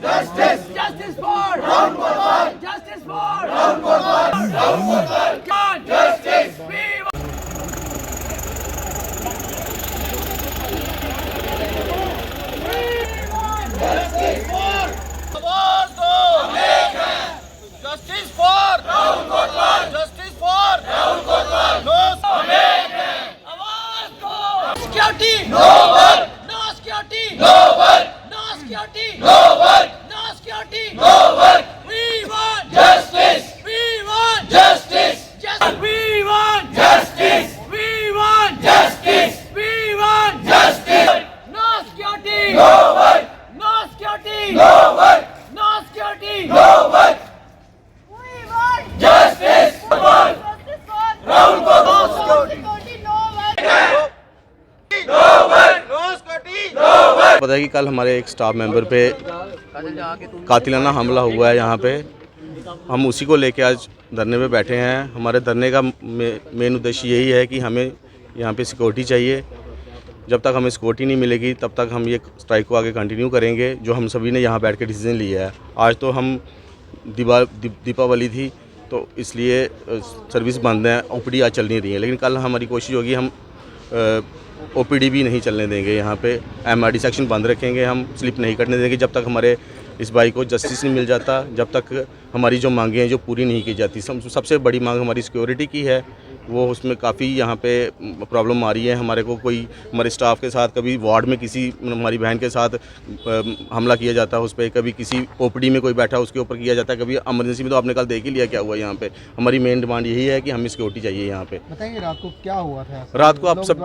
Justice. Justice for Rahul Gopal. Justice for Rahul Gopal. Rahul Gopal. Justice. We want justice for आवाज दो Justice for Rahul Gopal. Justice for Rahul Gopal. No आवाज दो Security. No work. No security. No work. No security. No work. No security. No work. We want justice. We want justice. We want justice. We want justice. We want justice. No security. No work. No security. No work. No security. No work. We want Justice. justice for Rahul Gopal. no security, no work. No work. No security. No work. पता है कि कल हमारे एक staff member पे कातिलाना हमला हुआ है यहाँ पे। हम उसी को लेके आज धरने पे बैठे हैं। हमारे धरने का मेन उद्देश्य यही है कि हमें यहाँ पे सिक्योरिटी चाहिए। जब तक हमें सिक्योरिटी नहीं मिलेगी तब तक हम ये स्ट्राइक को आगे कंटिन्यू करेंगे, जो हम सभी ने यहाँ बैठ के डिसीजन लिया है। आज तो हम दीपावली थी तो इसलिए सर्विस बंद है, ओपीडी आज चल नहीं रही है, लेकिन कल हमारी कोशिश होगी हम ओपीडी भी नहीं चलने देंगे। यहाँ पे एमआरडी सेक्शन बंद रखेंगे, हम स्लिप नहीं करने देंगे जब तक हमारे इस भाई को जस्टिस नहीं मिल जाता, जब तक हमारी जो मांगें हैं जो पूरी नहीं की जाती। सबसे बड़ी मांग हमारी सिक्योरिटी की है, वो उसमें काफ़ी यहाँ पे प्रॉब्लम आ रही है। हमारे को कोई हमारे स्टाफ के साथ कभी वार्ड में किसी हमारी बहन के साथ हमला किया जाता है उस पर, कभी किसी ओपीडी में कोई बैठा उसके ऊपर किया जाता है, कभी इमरजेंसी में। तो आपने कल देख ही लिया क्या हुआ यहाँ पे। हमारी मेन डिमांड यही है कि हमें सिक्योरिटी चाहिए यहाँ पे। बताइए रात को क्या हुआ था? रात को आप सब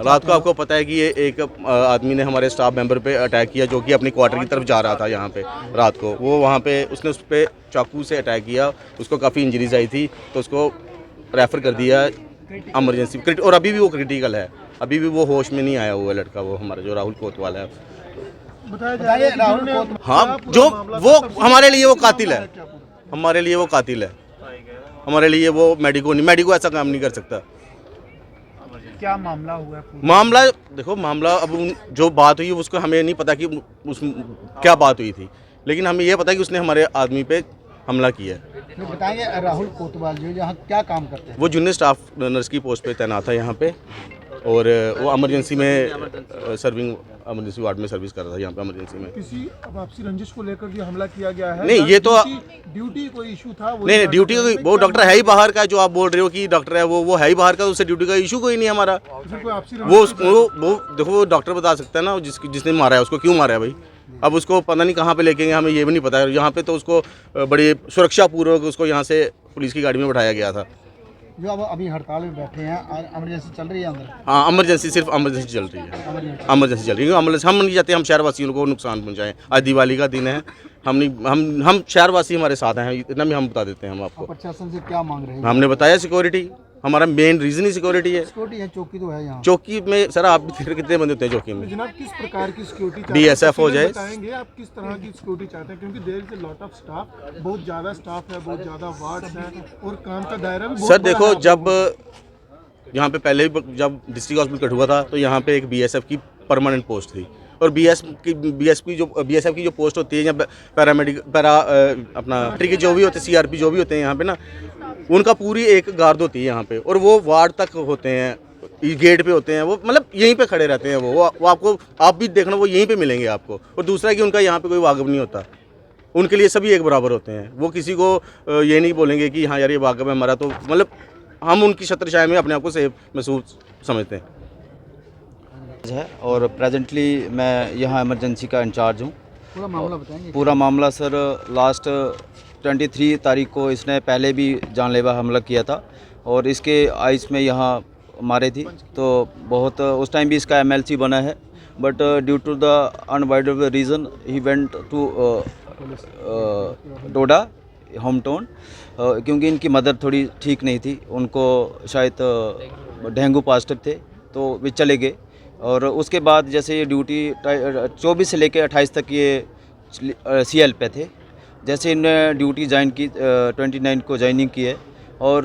रात को आपको पता है कि ये एक आदमी ने हमारे स्टाफ मेंबर पे अटैक किया, जो कि अपनी क्वार्टर की तरफ जा रहा था यहाँ पे रात को। वो वहाँ पे उसने उस पर चाकू से अटैक किया, उसको काफ़ी इंजरीज आई थी, तो उसको रेफ़र कर दिया इमरजेंसी। और अभी भी वो क्रिटिकल है, अभी भी वो होश में नहीं आया हुआ लड़का, वो हमारा जो राहुल कोतवाल है। बताइए राहुल कोतवाल। हाँ, जो वो हमारे लिए वो कातिल है, हमारे लिए वो कातिल है, हमारे लिए वो मेडिको ऐसा काम नहीं कर सकता। क्या मामला हुआ है? मामला देखो, मामला अब जो बात हुई उसको हमें नहीं पता कि उस क्या बात हुई थी, लेकिन हमें ये पता है कि उसने हमारे आदमी पे हमला किया है। बताएंगे राहुल कोतवाल जो यहाँ क्या काम करते हैं? वो जूनियर स्टाफ नर्स की पोस्ट पे तैनात है यहाँ पे, और वो इमरजेंसी में इमरजेंसी वार्ड में सर्विस कर रहा था यहाँ पे इमरजेंसी में। किसी आपसी रंजिश को लेकर जो हमला किया गया है? नहीं, ये तो ड्यूटी कोई इशू था? नहीं, ड्यूटी वो डॉक्टर है ही बाहर का, जो आप बोल रहे हो कि डॉक्टर है वो है ही बाहर का, उससे ड्यूटी का इशू कोई नहीं हमारा। वो देखो, वो डॉक्टर बता सकता है ना जिसने मारा है उसको क्यों मारा है भाई। अब उसको पता नहीं कहाँ पे लेके गए, हमें ये भी नहीं पता है। यहाँ पे तो उसको बड़ी सुरक्षा पूर्वक उसको यहाँ से पुलिस की गाड़ी में बैठाया गया था। जो अब अभी हड़ताल में बैठे हैं, इमरजेंसी चल रही है अंदर? हाँ, इमरजेंसी सिर्फ इमरजेंसी चल रही है, इमरजेंसी चल रही है। एम्बुलेंस हम नहीं चाहते हम शहरवासियों को नुकसान पहुँचाएं। आज दिवाली का दिन है, हम शहरवासी हमारे साथ हैं, इतना भी हम बता देते हैं हम आपको। प्रशासन से क्या मांग रहे हैं? हमने बताया सिक्योरिटी, हमारा मेन रीजन ही सिक्योरिटी है। सिक्योरिटी है, चौकी तो है यहाँ। चौकी में सर आप कितने बंदे होते हैं चौकी में? जनाब, किस प्रकार की सिक्योरिटी चाहते हैं? बीएसएफ हो जाए। बताएंगे आप किस तरह की सिक्योरिटी चाहते हैं, क्योंकि there is a lot of staff, बहुत ज़्यादा स्टाफ है, बहुत ज़्यादा वार्ड्स हैं और काम का दायरा भी बहुत सर बड़ा देखो, है। जब यहाँ पे पहले जब डिस्ट्रिक्ट हॉस्पिटल कठुआ था तो यहाँ पे एक बीएसएफ की परमानेंट पोस्ट थी, और बीएसएफ की जो पोस्ट होती है या अपना के जो भी होते हैं, सीआरपी जो भी होते हैं यहाँ पे ना, उनका पूरी एक गार्ड होती है यहाँ पे, और वो वार्ड तक होते हैं, गेट पे होते हैं, वो मतलब यहीं पे खड़े रहते हैं। वो आपको आप भी देखना, वो यहीं पे मिलेंगे आपको। और दूसरा कि उनका यहाँ पे कोई वाकफ नहीं होता, उनके लिए सभी एक बराबर होते हैं। वो किसी को ये नहीं बोलेंगे कि हाँ यार ये वाकफ है हमारा, तो मतलब हम उनकी छत्रछाया में अपने आप को सेफ महसूस समझते हैं। है और प्रेजेंटली मैं यहाँ इमरजेंसी का इंचार्ज हूँ। पूरा मामला बताएंगे? पूरा मामला सर, लास्ट 23 तारीख को इसने पहले भी जानलेवा हमला किया था, और इसके आइस में यहाँ मारे थी, तो बहुत उस टाइम भी इसका एमएलसी बना है, but due to the unavoidable reason he went to Doda home town, क्योंकि इनकी मदर थोड़ी ठीक नहीं थी, उनको शायद डेंगू पॉजिटिव थे, तो वे चले गए। और उसके बाद जैसे ये ड्यूटी 24 से लेकर 28 तक ये सीएल पे थे। जैसे इन्होंने ड्यूटी ज्वाइन की 29 को ज्वाइनिंग की है, और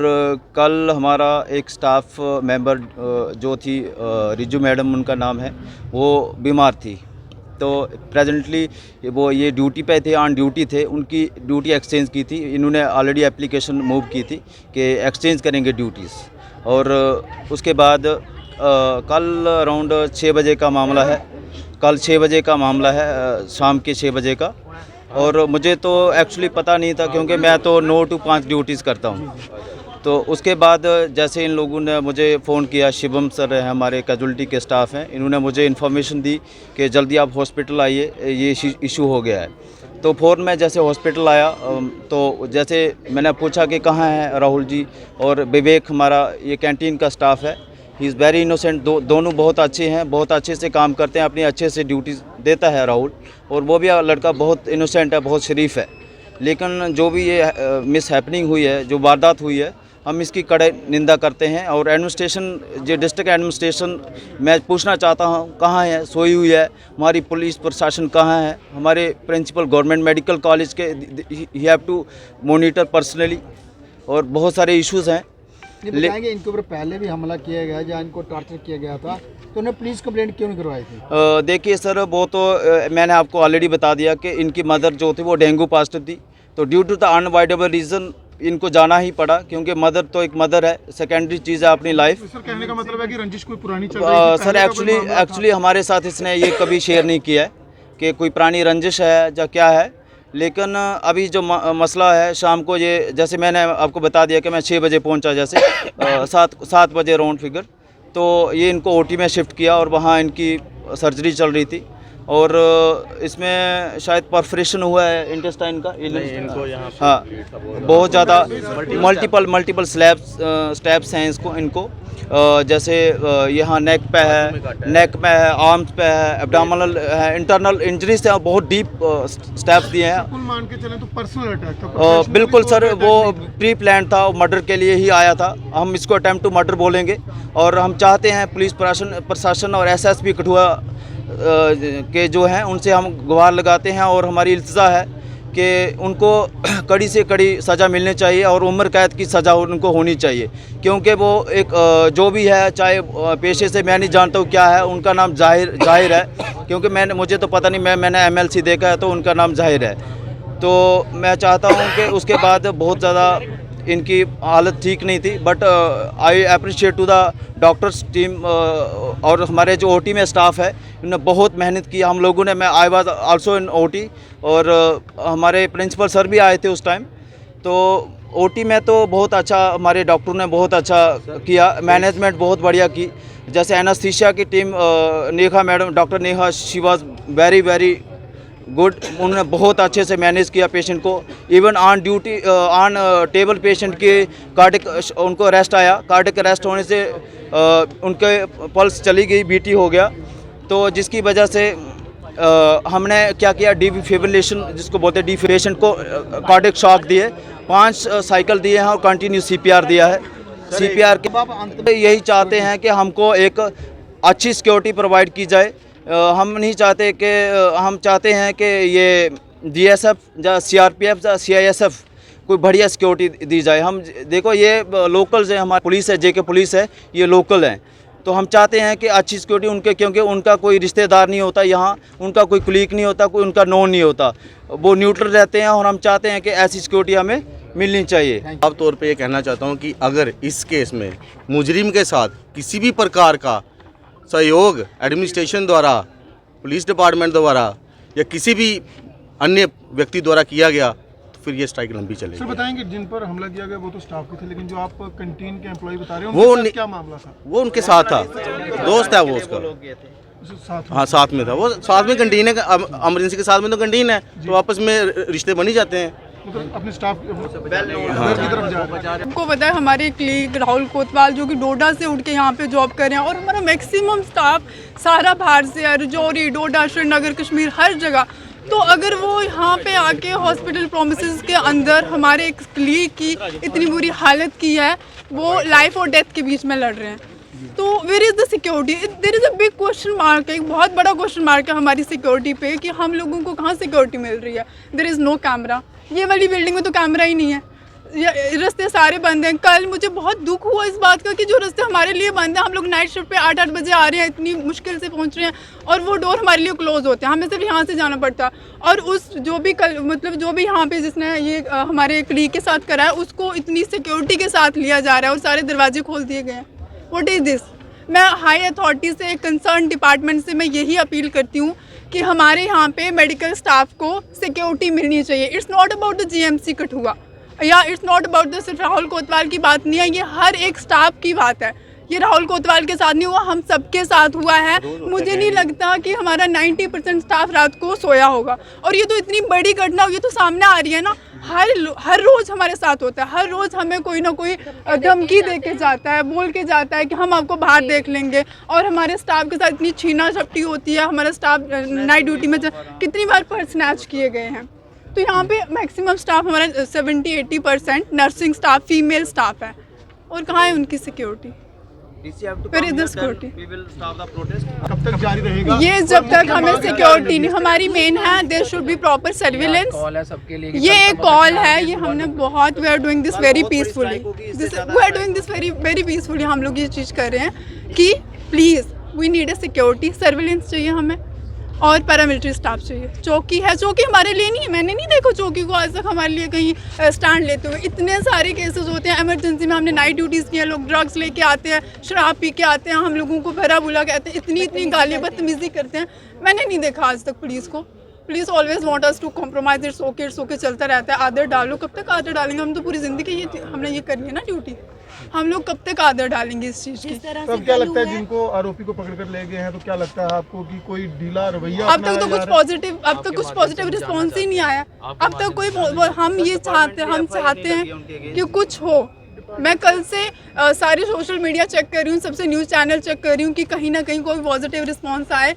कल हमारा एक स्टाफ मेंबर जो थी रिजू मैडम उनका नाम है, वो बीमार थी, तो प्रेजेंटली वो ये ड्यूटी पे थे, ऑन ड्यूटी थे, उनकी ड्यूटी एक्सचेंज की थी। इन्होंने ऑलरेडी एप्लीकेशन मूव की थी कि एक्सचेंज करेंगे ड्यूटीज़। और उसके बाद कल अराउंड 6 बजे का मामला है, कल 6 बजे का मामला है, शाम के 6 बजे का। और मुझे तो एक्चुअली पता नहीं था क्योंकि मैं तो 9 to 5 ड्यूटीज़ करता हूँ। तो उसके बाद जैसे इन लोगों ने मुझे फ़ोन किया, शिवम सर हैं हमारे कैजुअल्टी के स्टाफ हैं, इन्होंने मुझे इन्फॉर्मेशन दी कि जल्दी आप हॉस्पिटल आइए, ये इशू हो गया है। तो फ़ौरन मैं जैसे हॉस्पिटल आया तो जैसे मैंने पूछा कि कहाँ है राहुल जी और विवेक, हमारा ये कैंटीन का स्टाफ है, ही इज़ वेरी इनोसेंट, दोनों बहुत अच्छे हैं, बहुत अच्छे से काम करते हैं, अपनी अच्छे से ड्यूटी देता है राहुल। और वो भी लड़का बहुत इनोसेंट है, बहुत शरीफ है। लेकिन जो भी ये मिस हैपनिंग हुई है, जो वारदात हुई है, हम इसकी कड़े निंदा करते हैं। और एडमिनिस्ट्रेशन, जो डिस्ट्रिक्ट एडमिनिस्ट्रेशन, मैं पूछना चाहता हूँ कहाँ है, सोई हुई है, हमारी पुलिस प्रशासन कहाँ है, हमारे प्रिंसिपल गवर्नमेंट मेडिकल कॉलेज के he have to monitor personally. और बहुत सारे इश्यूज़ हैं। ये बताएंगे इनके ऊपर पहले भी हमला किया गया, जहाँ इनको टॉर्चर किया गया था, तो उन्हें पुलिस कंप्लेंट क्यों नहीं करवाई थी? देखिए सर, वो तो मैंने आपको ऑलरेडी बता दिया कि इनकी मदर जो थी वो डेंगू पॉजिटिव थी, तो due to the unavoidable reason इनको जाना ही पड़ा, क्योंकि मदर तो एक मदर है, सेकेंडरी चीज़ है अपनी लाइफ। सर कहने का मतलब है कि रंजिश कोई पुरानी चल रही थी? सर एक्चुअली हमारे साथ इसने ये कभी शेयर नहीं किया है कि कोई पुरानी रंजिश है या क्या है। लेकिन अभी जो मसला है, शाम को ये जैसे मैंने आपको बता दिया कि मैं 6 बजे पहुंचा, जैसे 7 बजे राउंड फिगर, तो ये इनको ओटी में शिफ्ट किया और वहाँ इनकी सर्जरी चल रही थी। और इसमें शायद परफोरेशन हुआ है इंटेस्टाइन का, इनको यहाँ पे हाँ, बहुत ज़्यादा मल्टीपल स्टेप्स हैं इनको। जैसे यहाँ नेक पे है, आर्म्स पे है, एब्डोमिनल है, इंटरनल इंजरीज से बहुत डीप स्टेप्स दिए हैं। कुल मान के चलें तो पर्सनल अटैक था? बिल्कुल सर, वो प्री प्लान था, मर्डर के लिए ही आया था। हम इसको अटेम्प्ट टू मर्डर बोलेंगे। और हम चाहते हैं पुलिस प्रशासन और एसएसपी कठुआ के जो हैं उनसे हम गुहार लगाते हैं, और हमारी इल्तिजा है कि उनको कड़ी से कड़ी सज़ा मिलनी चाहिए और उम्र कैद की सज़ा उनको होनी चाहिए। क्योंकि वो एक जो भी है, चाहे पेशे से मैं नहीं जानता हूँ क्या है, उनका नाम जाहिर है, क्योंकि मुझे तो पता नहीं, मैंने एमएलसी देखा है तो उनका नाम जाहिर है। तो मैं चाहता हूँ कि उसके बाद बहुत ज़्यादा इनकी हालत ठीक नहीं थी, but I appreciate to the doctors team और हमारे जो ओटी में स्टाफ है, इन्होंने बहुत मेहनत की। हम लोगों ने, मैं I was also in OT, और हमारे प्रिंसिपल सर भी आए थे उस टाइम। तो ओटी में तो बहुत अच्छा, हमारे डॉक्टर ने बहुत अच्छा किया, मैनेजमेंट बहुत बढ़िया की। जैसे एनास्थीसिया की team, Neha madam, doctor Neha, she was very good, उन्होंने बहुत अच्छे से मैनेज किया पेशेंट को। Even on duty, on table patient के कार्डिक, उनको अरेस्ट आया, कार्डिक अरेस्ट होने से उनके पल्स चली गई, बीटी हो गया। तो जिसकी वजह से हमने क्या किया, डिफिब्रिलेशन जिसको बोलते हैं, डिफिब्रिलेशन को कार्डिक शॉक दिए, 5 साइकिल दिए हैं और कंटिन्यू सीपीआर दिया है। सीपीआर के अंत में यही चाहते हैं कि हमको एक अच्छी सिक्योरिटी प्रोवाइड की जाए। हम नहीं चाहते कि, हम चाहते हैं कि ये DSF या CRPF या CISF कोई बढ़िया सिक्योरिटी दी जाए। हम देखो, ये लोकल्स हैं, हमारी पुलिस है, JK पुलिस है, ये लोकल हैं, तो हम चाहते हैं कि अच्छी सिक्योरिटी उनके, क्योंकि उनका कोई रिश्तेदार नहीं होता यहाँ, उनका कोई कुलीग नहीं होता, कोई उनका नोन नहीं होता, वो न्यूट्रल रहते हैं। और हम चाहते हैं कि ऐसी सिक्योरिटी हमें मिलनी चाहिए। साफ तौर पे ये कहना चाहता हूँ कि अगर इस केस में मुजरिम के साथ किसी भी प्रकार का सहयोग एडमिनिस्ट्रेशन द्वारा, पुलिस डिपार्टमेंट द्वारा या किसी भी अन्य व्यक्ति द्वारा किया गया, तो फिर ये स्ट्राइक लंबी चलेगी। सर बताएंगे, जिन पर हमला किया गया वो तो स्टाफ के थे, लेकिन जो आप कैंटीन के एम्प्लॉय बता रहे हैं, वो उनके साथ क्या मामला था? वो उनके साथ था, दोस्त है वो उसका, साथ हाँ साथ में था, वो साथ में कैंटीन है, एमरजेंसी के साथ में तो कैंटीन है, तो आपस में रिश्ते बन ही जाते हैं। मतलब अपने स्टाफ की तरफ जा रहे हैं। आपको पता है, हमारे क्लीग राहुल कोतवाल जो कि डोडा से उठ के यहाँ पे जॉब कर रहे हैं, और हमारा मैक्सिमम स्टाफ सारा बाहर से है, रजौरी, डोडा, श्रीनगर, कश्मीर, हर जगह। तो अगर वो यहाँ पे आके हॉस्पिटल प्रोमिसेस के अंदर हमारे एक क्लीग की इतनी बुरी हालत की है, वो लाइफ और डेथ के बीच में लड़ रहे हैं, तो where is the security? There is a big question mark है, एक बहुत बड़ा क्वेश्चन मार्क है हमारी सिक्योरिटी पे कि हम लोगों को कहाँ सिक्योरिटी मिल रही है। देयर इज़ नो कैमरा, ये वाली बिल्डिंग में तो कैमरा ही नहीं है, रास्ते सारे बंद हैं। कल मुझे बहुत दुख हुआ इस बात का कि जो रास्ते हमारे लिए बंद हैं, हम लोग नाइट शिफ्ट पे 8-8 बजे आ रहे हैं, इतनी मुश्किल से पहुंच रहे हैं और वो डोर हमारे लिए क्लोज होते हैं, हमें सिर्फ यहाँ से जाना पड़ता है। और उस जो भी कल मतलब जो भी यहाँ पे जिसने ये हमारे कलीग के साथ करा है, उसको इतनी सिक्योरिटी के साथ लिया जा रहा है और सारे दरवाजे खोल दिए गए हैं। What is this? मैं हाई अथॉरिटी से, कंसर्न डिपार्टमेंट से मैं यही अपील करती हूँ कि हमारे यहाँ पे मेडिकल स्टाफ को सिक्योरिटी मिलनी चाहिए। It's not about the GMC Kathua या इट्स नॉट अबाउट द सिर्फ राहुल कोतवाल की बात नहीं है, ये हर एक स्टाफ की बात है। ये राहुल कोतवाल के साथ नहीं हुआ, हम सबके साथ हुआ है। मुझे नहीं लगता कि हमारा 90% स्टाफ रात को सोया होगा। और ये तो इतनी बड़ी घटना हुई, ये तो सामने आ रही है ना, हर रोज़ हमारे साथ होता है। हर रोज़ हमें कोई ना कोई धमकी दे के जाता है, बोल के जाता है कि हम आपको बाहर देख लेंगे। और हमारे स्टाफ के साथ इतनी छीना झपटी होती है। हमारा स्टाफ नाइट ड्यूटी में कितनी बार पर्स स्नैच किए गए हैं। तो यहाँ पे मैक्सिमम स्टाफ हमारा 70-80% नर्सिंग स्टाफ फीमेल स्टाफ है, और कहाँ है उनकी सिक्योरिटी? फिर इधर सिक्योरिटी कब तक जारी रहेगा? ये जब तक हमें सिक्योरिटी नहीं, हमारी मेन है there should be proper surveillance. ये एक कॉल है, ये हमने बहुत, we are doing this very peacefully, we are doing this very peacefully. हम लोग ये चीज़ कर रहे हैं कि please we need a security, surveillance चाहिए हमें और पैरामिलिट्री स्टाफ चाहिए। चौकी है, चौकी हमारे लिए नहीं है, मैंने नहीं देखा चौकी को आज तक हमारे लिए कहीं स्टैंड लेते हुए। इतने सारे केसेस होते हैं इमरजेंसी में, हमने नाइट ड्यूटीज़ की है, लोग ड्रग्स लेके आते हैं, शराब पी के आते हैं, हम लोगों को भरा बुला कहते हैं, इतनी गालियाँ बदतमीज़ी करते हैं। मैंने नहीं देखा आज तक पुलिस को। Police always want us to compromise, it's okay चलता रहता है। आदर डालो, कब तक आदर डालेंगे? हम तो पूरी ज़िंदगी हमने ये करनी है ना ड्यूटी, हम लोग कब तक आदर डालेंगे इस चीज़ की? तो अब क्या लगता है, जिनको आरोपी को पकड़ कर ले गए हैं, तो क्या लगता है आपको कि कोई ढीला रवैया अब तक तो कुछ पॉजिटिव रिस्पॉन्स ही नहीं आया। अब तक कोई हम चाहते हैं कि कुछ हो। मैं कल से सारे सोशल मीडिया चेक कर रही हूँ, सबसे न्यूज़ चैनल चेक कर रही हूँ कि कहीं ना कहीं कोई पॉजिटिव रिस्पॉन्स आए।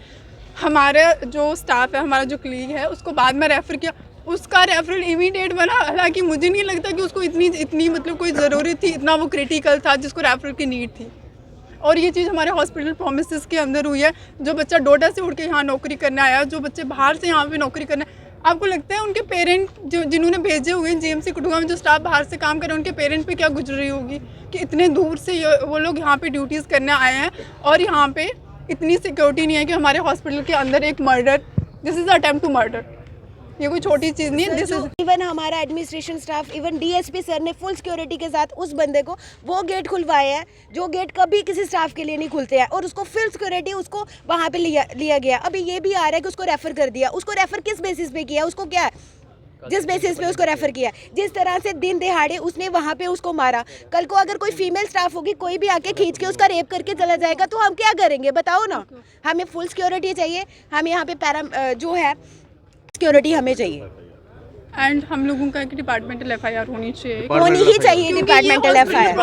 हमारा जो स्टाफ है, हमारा जो कलीग है, उसको बाद में रेफ़र किया, उसका रेफरल इमीडिएट बना। हालांकि मुझे नहीं लगता कि उसको इतनी मतलब कोई ज़रूरत थी, इतना वो क्रिटिकल था जिसको रेफरल की नीड थी। और ये चीज़ हमारे हॉस्पिटल प्रोमिसेस के अंदर हुई है। जो बच्चा डोडा से उठ के यहाँ नौकरी करने आया, जो बच्चे बाहर से यहाँ पे नौकरी करने, आपको लगता है उनके पेरेंट जिन्होंने भेजे हुए हैं GMC कठुआ में, जो स्टाफ बाहर से काम कर रहे हैं, उनके पेरेंट पे क्या गुजर रही होगी कि इतने दूर से वो लोग यहाँ पे ड्यूटीज़ करने आए हैं और यहाँ पे इतनी सिक्योरिटी नहीं है कि हमारे हॉस्पिटल के अंदर एक murder, this is attempt to murder, ये कोई छोटी चीज़ नहीं है। दिस इज इवन हमारा administration staff, even DSP sir ने फुल सिक्योरिटी के साथ उस बंदे को वो गेट खुलवाए हैं जो गेट कभी किसी स्टाफ के लिए नहीं खुलते हैं, और उसको फुल सिक्योरिटी उसको वहाँ पे लिया गया। अभी ये भी आ रहा है कि उसको रेफ़र कर दिया। उसको रेफ़र किस बेसिस पे किया? उसको क्या है, जिस बेसिस पे उसको रेफ़र किया, जिस तरह से दिन दिहाड़े उसने वहाँ पे उसको मारा। कल को अगर कोई फीमेल स्टाफ होगी, कोई भी आके खींच के उसका रेप करके चला जाएगा, तो हम क्या करेंगे? बताओ ना। हमें फुल सिक्योरिटी चाहिए, हमें यहाँ पे जो है सिक्योरिटी हमें चाहिए। एंड हम लोगों का एक डिपार्टमेंटल FIR होनी चाहिए, होनी ही चाहिए डिपार्टमेंटल FIR।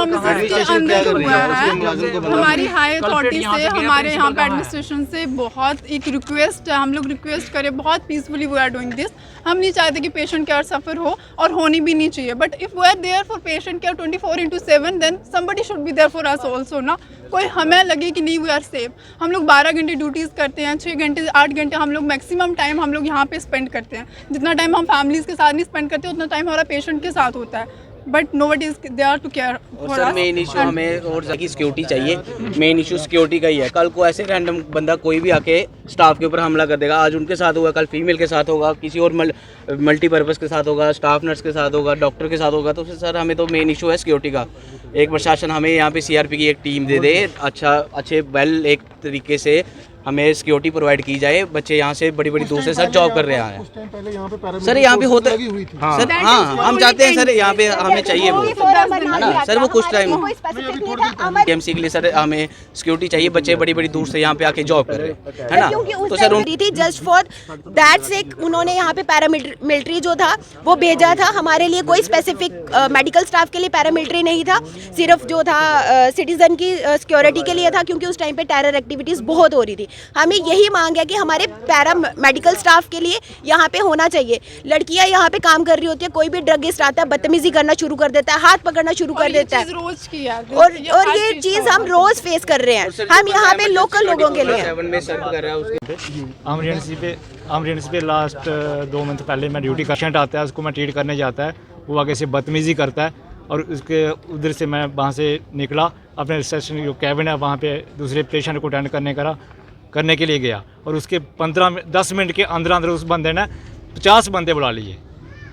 हमारी हाई अथॉरिटी से, हमारे यहाँ पे एडमिनिस्ट्रेशन से बहुत एक रिक्वेस्ट है, हम लोग रिक्वेस्ट करें बहुत peacefully, we are doing this. हम नहीं चाहते कि पेशेंट केयर सफ़र हो, और होनी भी नहीं चाहिए। But if we are there for patient care 24/7, then somebody should be there for us also ना। कोई हमें लगे कि नहीं वी आर सेफ। हम लोग 12 घंटे ड्यूटीज़ करते हैं, 6 घंटे 8 घंटे हम लोग मैक्सिमम टाइम हम लोग यहाँ पे स्पेंड करते हैं। जितना टाइम हम फैमिलीज़ के साथ नहीं स्पेंड करते, उतना टाइम हमारा पेशेंट के साथ होता है। But nobody is there to care for us. Main issue हमें और ज़्यादा सिक्योरिटी चाहिए, मेन इशू सिक्योरिटी का ही है। कल को ऐसे रैंडम बंदा कोई भी आके स्टाफ के ऊपर हमला कर देगा। आज उनके साथ हुआ, कल फीमेल के साथ होगा, किसी और मल्टीपर्पज़ के साथ होगा, स्टाफ नर्स के साथ होगा, डॉक्टर के साथ होगा। तो सर हमें तो मेन इशू है सिक्योरिटी का। एक प्रशासन हमें यहाँ पे CRP की एक टीम दे दे, अच्छे वेल एक तरीके से हमें सिक्योरिटी प्रोवाइड की जाए। बच्चे यहाँ से बड़ी दूर से सर जॉब कर रहे हैं। सर यहाँ पे होता है, सर हाँ हम चाहते हैं सर, यहाँ पे हमें चाहिए वो, है ना सर, वो कुछ टाइम GMC के लिए सर हमें सिक्योरिटी चाहिए। बच्चे बड़ी दूर से यहाँ पे आके जॉब कर रहे हैं, है ना। तो सर थी जस्ट फॉर दैट सेक उन्होंने यहाँ पे पैरामिलिट्री जो था वो भेजा था। हमारे लिए कोई स्पेसिफिक मेडिकल स्टाफ के लिए पैरामिलिट्री नहीं था, सिर्फ जो था सिटीजन की सिक्योरिटी के लिए था, क्योंकि उस टाइम पे टेरर एक्टिविटीज़ बहुत हो रही थी। हमें यही मांग है कि हमारे पैरा मेडिकल स्टाफ के लिए यहाँ पे होना चाहिए। लड़कियाँ यहाँ पे काम कर रही होती है, कोई भी ड्रगिस्ट आता है बदतमीजी करना शुरू कर देता है, हाथ पकड़ना शुरू कर देता है, और ये चीज़ हम रोज फेस कर रहे हैं। हम यहाँ पे लोकल लोगों के लिए एमरजेंसी पे लास्ट 2 मंथ पहले मैं ड्यूटी का पेशेंट आता है, उसको मैं ट्रीट करने जाता है, वो आगे से बदतमीज़ी करता है। और उसके उधर से मैं वहाँ से निकला, अपने रिसेप्शन जो कैबिन है वहाँ पे दूसरे पेशेंट को अटेंड करने के लिए गया, और उसके 10 मिनट के अंदर अंदर उस बंदे ने 50 बंदे बुला लिए,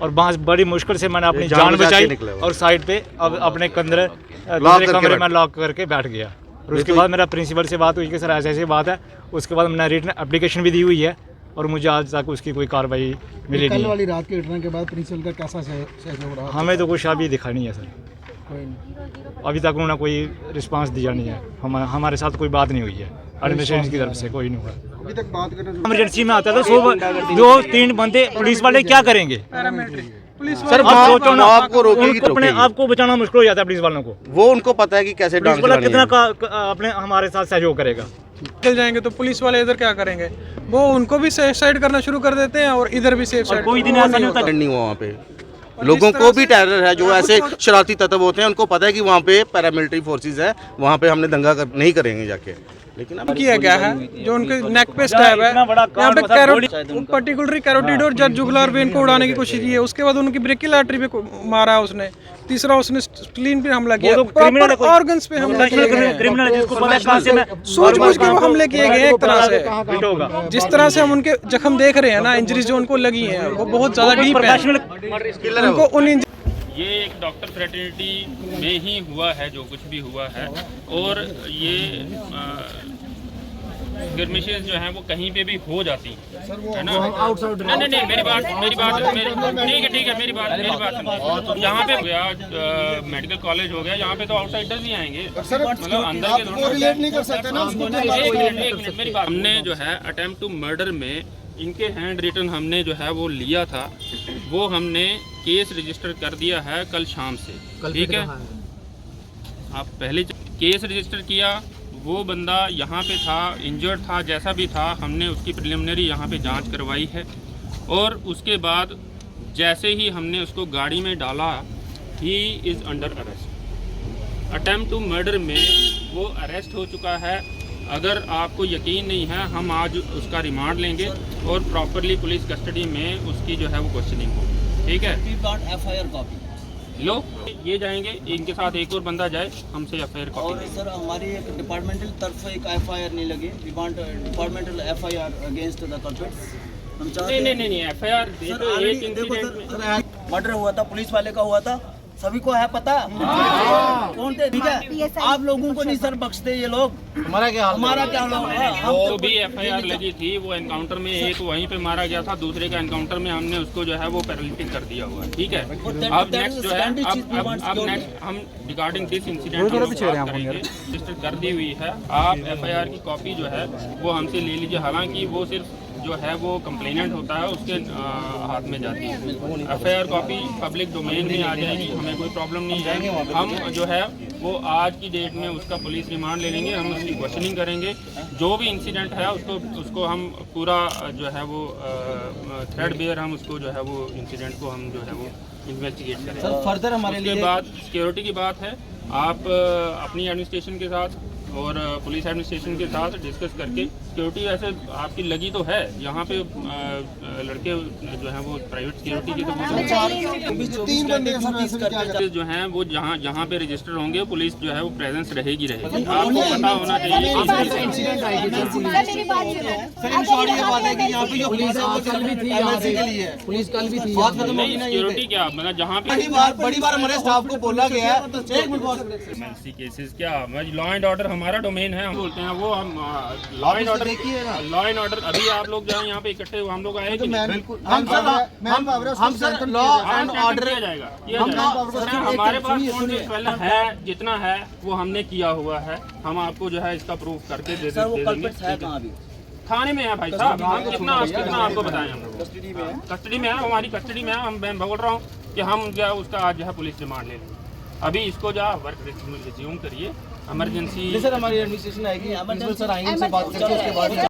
और वहाँ बड़ी मुश्किल से मैंने अपनी जान बचाई और साइड पे अब अपने दूसरे कमरे में लॉक करके बैठ गया। और उसके बाद मेरा प्रिंसिपल से बात हुई कि सर ऐसी ऐसी बात है। उसके बाद मैंने रिटन एप्लीकेशन भी दी हुई है, और मुझे आज तक उसकी कोई कार्रवाई मिली नहीं। कल वाली रात की घटना के बाद प्रिंसिपल का कैसा सहयोग रहा? हमें तो कुछ अभी दिखा नहीं है सर, कोई नहीं। अभी तक उन्होंने कोई रिस्पांस दिया नहीं है। हमारे साथ कोई बात नहीं हुई है एडमिनिस्ट्रेशन की तरफ से, कोई नहीं हुआ। अभी तक बात करें इमरजेंसी में आता है तो 2-3 बंदे पुलिस वाले क्या करेंगे? सर आप सोचो ना, आपको रोकेगी तो अपने आप को बचाना मुश्किल हो जाता है पुलिस वालों को। वो उनको पता है कि कैसे पुलिस वाला कितना अपने हमारे साथ सहयोग करेगा। चल जाएंगे तो पुलिस वाले इधर क्या करेंगे? वो उनको भी सेफ साइड करना शुरू कर देते हैं और इधर भी सेफ साइड। कोई दिन ऐसा नहीं होता नहीं हुआ वहाँ पे। लोगों को भी टेरर है, जो ऐसे शरारती तत्व होते हैं उनको पता है कि वहाँ पे पैरामिलिट्री फोर्सेस है, वहाँ पे हमने दंगा नहीं करेंगे जाके। लेकिन अब किया गया है जो उनके नेक पे स्टैब है, यहाँ पे पर्टिकुलरली कैरोटिड और जज जुगुलर वेन को उड़ाने की कोशिश की है। उसके बाद उनकी ब्रेकियल आर्टरी पे मारा उसने। तीसरा उसने स्प्लीन पे हमला किया, प्रॉपर ऑर्गन्स पे हमला किया गया। क्रिमिनल जिसको पता है कहां से मैं सूझबूझ के वो हमले किए गए एक तरह से। जिस तरह से हम उनके जख्म देख रहे हैं ना, इंजरीज जो उनको लगी हैं वो बहुत ज्यादा डीप है। उनको उन ये एक डॉक्टर फ्रेटर्निटी में ही हुआ है जो कुछ भी हुआ है, और ये स्किर्मिशेस जो हैं वो कहीं पे भी हो जाती है ना। नहीं मेरी बात ठीक है मेरी बात सुनो। यहाँ पे गया मेडिकल कॉलेज हो गया, यहाँ पे तो आउटसाइडर्स भी आएंगे, मतलब अंदर के रिलेट नहीं कर सकते ना। एक मिनट मेरी बात। हमने जो है अटेम्प्ट टू मर्डर में इनके हैंड रिटन हमने जो है वो लिया था, वो हमने केस रजिस्टर कर दिया है कल शाम से, ठीक है। आप पहले केस रजिस्टर किया, वो बंदा यहाँ पे था, इंजर्ड था, जैसा भी था, हमने उसकी प्रिलिमिनरी यहाँ पे जांच करवाई है, और उसके बाद जैसे ही हमने उसको गाड़ी में डाला, he is under arrest. Attempt to murder में वो अरेस्ट हो चुका है। अगर आपको यकीन नहीं है, हम आज उसका रिमांड लेंगे और प्रॉपरली पुलिस कस्टडी में उसकी जो है वो क्वेश्चनिंग होगी, ठीक है। FIR कॉपी लो, ये जाएंगे, इनके साथ एक और बंदा जाए, हमसे FIR कॉपी। और सर हमारी एक डिपार्टमेंटल तरफ से एक FIR नहीं लगी, we want departmental FIR against the culprits. हम चाहते नहीं FIR एक इंसिडेंट मर्डर हुआ था, पुलिस वाले का हुआ था, सभी को है पता कौन थे, ठीक है। आप लोगों को नहीं सर बख्शते ये लोग, हमारा क्या वो भी FIR लगी थी, वो एनकाउंटर में एक वहीं पे मारा गया था, दूसरे का एनकाउंटर में हमने उसको जो है वो पैरालिटिक कर दिया हुआ है, ठीक है। अब नेक्स्ट जो है अब नेक्स्ट हम रिगार्डिंग दिस इंसिडेंट रजिस्टर कर दी हुई है। आप FIR की कॉपी जो है वो हमसे ले लीजिए, हालांकि वो सिर्फ जो है वो कंप्लेनेंट होता है उसके हाथ में जाती है। FIR कॉपी पब्लिक डोमेन में आ जाएगी, हमें कोई प्रॉब्लम नहीं है। हम जो है वो आज की डेट में उसका पुलिस रिमांड ले लेंगे, हम उसकी क्वेश्चनिंग करेंगे, जो भी इंसिडेंट है उसको हम पूरा जो है वो थ्रेड बेयर हम उसको जो है वो इंसिडेंट को हम जो है वो इन्वेस्टिगेट करेंगे। फर्दर हमारे उसके बाद सिक्योरिटी की बात है, आप अपनी एडमिनिस्ट्रेशन के साथ और पुलिस एडमिनिस्ट्रेशन के साथ डिस्कस करके, सिक्योरिटी वैसे आपकी लगी तो है, यहाँ पे लड़के जो हैं वो प्राइवेट सिक्योरिटी की तो जो हैं वो जहाँ पे रजिस्टर होंगे पुलिस जो है वो प्रेजेंस रहेगी। आपको पता होना चाहिए नहीं सिक्योरिटी क्या, मतलब जहाँ पे बड़ी बार हमारे स्टाफ को बोला गया है केसेस क्या, लॉ एंड ऑर्डर हमारा डोमेन है, हम बोलते हैं वो हम लॉ एंड ऑर्डर अभी आप लोग जो है यहाँ पे इकट्ठे हम लोग आए कि हम सर लॉ एंड ऑर्डर जाएगा, हमारे पास पहले है जितना है वो हमने किया हुआ है, हम आपको जो है इसका प्रूफ करके दे देंगे। थाने में है भाई साहब, हम कितना आपको बताएं, हम कस्टडी में है, हमारी कस्टडी में है। मैं बोल रहा हूँ कि हम जो है उसका आज जो है पुलिस रिमांड ले लेंगे। अभी इसको जो वर्क रिज्यूम करिए, इमरजेंसी सर हमारी एडमिनिस्ट्रेशन आएगी, सर आएंगे, बात करके उसके बाद